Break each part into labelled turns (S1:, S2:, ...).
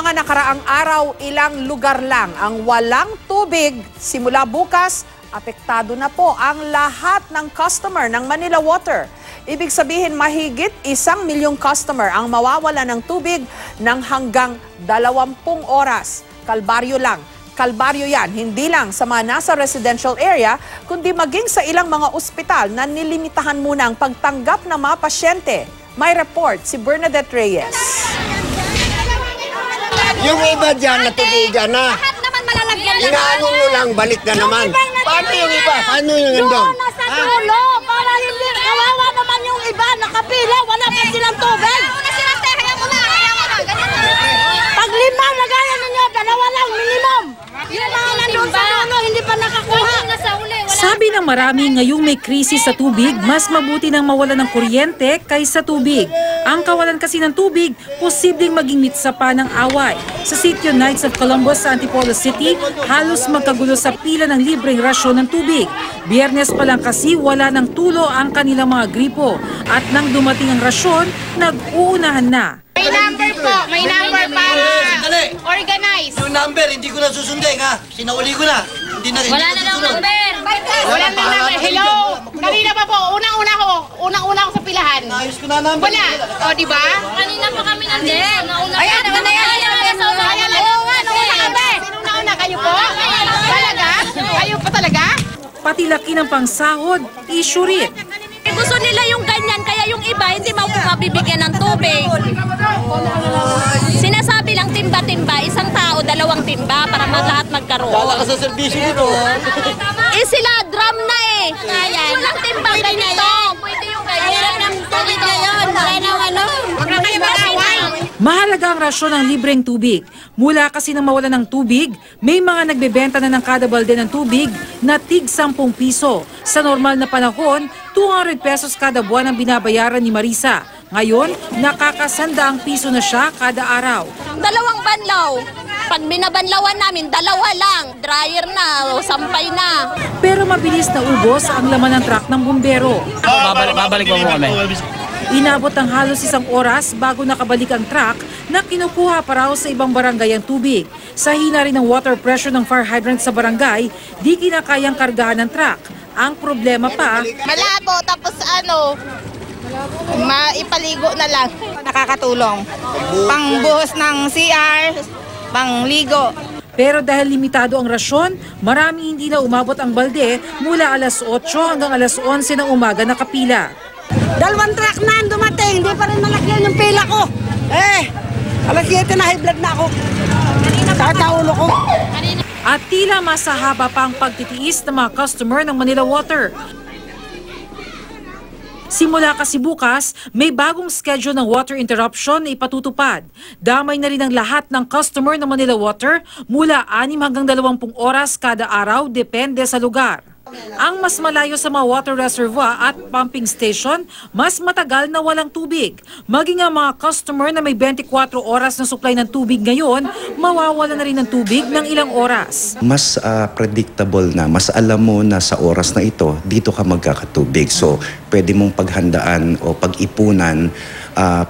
S1: mga nakaraang araw, ilang lugar lang ang walang tubig. Simula bukas, apektado na po ang lahat ng customer ng Manila Water. Ibig sabihin, mahigit 1 milyong customer ang mawawala ng tubig ng hanggang 20 oras. Kalbaryo lang. Kalbaryo yan, hindi lang sa mga nasa residential area, kundi maging sa ilang mga ospital na nilimitahan muna ang pagtanggap ng mga pasyente. May report si Bernadette Reyes.
S2: Yung iba dyan natubigan na.
S3: Lahat naman malalagyan na.
S2: Inaano nyo lang, balik na naman. Paano yung iba? Paano yung nandun?
S3: Doon na sa dulo, para hindi kawawa naman yung iba. Nakapila, wala pa silang tubig. Una silang kaya mo na. Pag 5 lagayan ninyo, 2 lang minimum. Yung mga nandun sa dulo, hindi pa nakakuha.
S4: Sabi ng marami, ngayong may krisis sa tubig, mas mabuti nang mawala ng kuryente kaysa tubig. Ang kawalan kasi ng tubig, posibleng maging mitsa pa ng away. Sa Sitio Knights of Columbus sa Antipolo City, halos magkagulo sa pila ng libreng rasyon ng tubig. Biyernes pa lang kasi wala ng tulo ang kanilang mga gripo. At nang dumating ang rasyon, nag-uunahan na.
S5: May number po, may number para organize.
S6: Yung number, hindi ko na susundin ha. Sinauli ko na. Hindi na rin.
S5: Wala na lang number. Wala na number. Hello. Kanina pa po, unang-una ako sa pilahan.
S6: Ayos ko na number.
S5: Wala. O, di ba?
S3: Kanina pa kami nandiyan.
S5: Ayan, naman na yan. Oo nga, nauna kami. Sino nauna? Kayo po? Talaga? Kayo pa talaga?
S4: Pati laki ng pangsahod, issue rin.
S3: Gusto nila yung ganyan, kaya yung iba hindi mabibigyan ng tubig. Sinasabi lang timba-timba, isang tao, 2 timba para lahat magkaroon.
S6: Wala ka sa servisyo dito.
S3: Sila drum na eh. Walang timba ganito. Pwede yung ganyan. Tubig ngayon. Wala na ano. Huwag na kayo mag-away.
S4: Mahalaga ang rasyon ng libreng tubig. Mula kasi nang mawala ng tubig, may mga nagbebenta na ng kada balde ng tubig na tig 10 piso. Sa normal na panahon, 200 pesos kada buwan ang binabayaran ni Marisa. Ngayon, nakakasandaang piso na siya kada araw.
S3: 2 banlaw. Pag binabanlawan namin, 2 lang. Dryer na, sampay na.
S4: Pero mabilis na ubos ang laman ng truck ng bumbero.
S7: Babalik mo kami.
S4: Inabot ng halos 1 oras bago nakabalik ang truck na kinukuha pa raw sa ibang barangay ang tubig. Sa hina rin ng water pressure ng fire hydrant sa barangay, di kinakayang kargahan ng truck. Ang problema pa,
S5: Malabo, tapos maipaligo na lang. Nakakatulong. Pangbuhos ng CR, pangligo.
S4: pero dahil limitado ang rasyon, marami hindi na umabot ang balde mula alas 8 hanggang alas 11 ng umaga nakapila.
S8: 2 truck na ang dumating, hindi pa rin malakyan yung pila ko. Alas 7 na high blood na ako. Kakaulo ko.
S4: At tila masahaba pa ang pagtitiis ng mga customer ng Manila Water. Simula kasi bukas, may bagong schedule ng water interruption na ipatutupad. Damay na rin ang lahat ng customer ng Manila Water mula 6 hanggang 20 oras kada araw, depende sa lugar. Ang mas malayo sa mga water reservoir at pumping station, mas matagal na walang tubig. Maging ang mga customer na may 24 oras na supply ng tubig ngayon, mawawala na rin ng tubig ng ilang oras.
S9: Mas predictable na, mas alam mo na sa oras na ito, dito ka magkakatubig. So, pwede mong paghandaan o pag-ipunan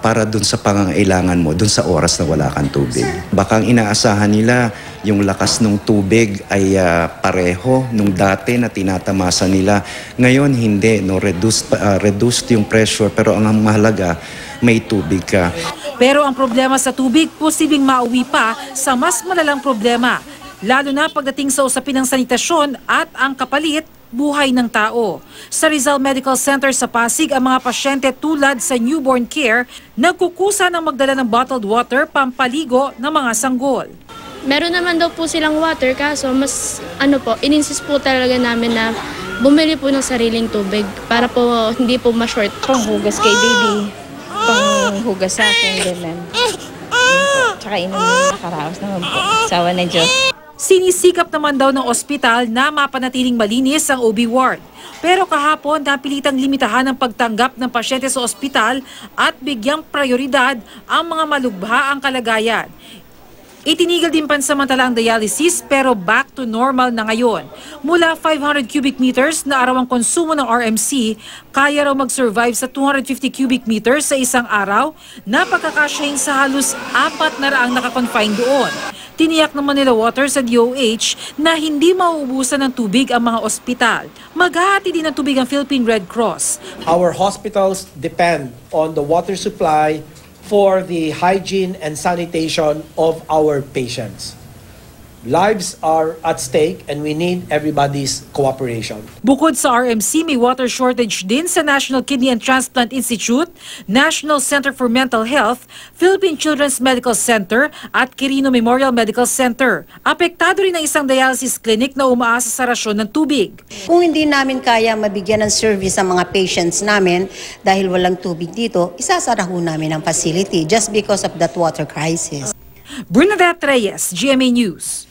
S9: para dun sa pangangailangan mo, dun sa oras na wala kang tubig. Baka ang inaasahan nila, yung lakas ng tubig ay pareho nung dati na tinatamasa nila. Ngayon, hindi. No? Reduced yung pressure, pero ang mahalaga, may tubig ka.
S4: Pero ang problema sa tubig, posibleng mauwi pa sa mas malalang problema. Lalo na pagdating sa usapin ng sanitasyon at ang kapalit, buhay ng tao. Sa Rizal Medical Center sa Pasig, ang mga pasyente tulad sa newborn care, nagkukusa ng magdala ng bottled water pampaligo ng mga sanggol.
S10: Meron naman daw po silang water, kaso mas ininsist po talaga namin na bumili po ng sariling tubig para po hindi po ma-short.
S11: Panghugas kay baby, panghugas sa akin, ganun. Tsaka inom yung nakaraos naman po, sawa ng Diyos.
S4: Sinisikap naman daw ng ospital na mapanatiling malinis ang OB ward. Pero kahapon, napilitang limitahan ang pagtanggap ng pasyente sa ospital at bigyang prioridad ang mga malugha ang kalagayan. Itinigil din pansamantala ang dialysis pero back to normal na ngayon. Mula 500 cubic meters na araw ang konsumo ng RMC, kaya raw mag-survive sa 250 cubic meters sa isang araw na pagkakasyahin sa halos 400 nakakonfine doon. Tiniyak ng Manila Water sa DOH na hindi mauubusan ng tubig ang mga ospital. Maghahati din ng tubig ang Philippine Red Cross.
S12: Our hospitals depend on the water supply for the hygiene and sanitation of our patients. Lives are at stake and we need everybody's cooperation.
S4: Bukod sa RMC, may water shortage din sa National Kidney and Transplant Institute, National Center for Mental Health, Philippine Children's Medical Center at Quirino Memorial Medical Center. Apektado rin ang isang dialysis clinic na umaasa sa rasyon ng tubig.
S13: Kung hindi namin kaya mabigyan ng service ang mga patients namin dahil walang tubig dito, isasara ho namin ang facility just because of that water crisis.
S4: Bernadette Reyes, GMA News.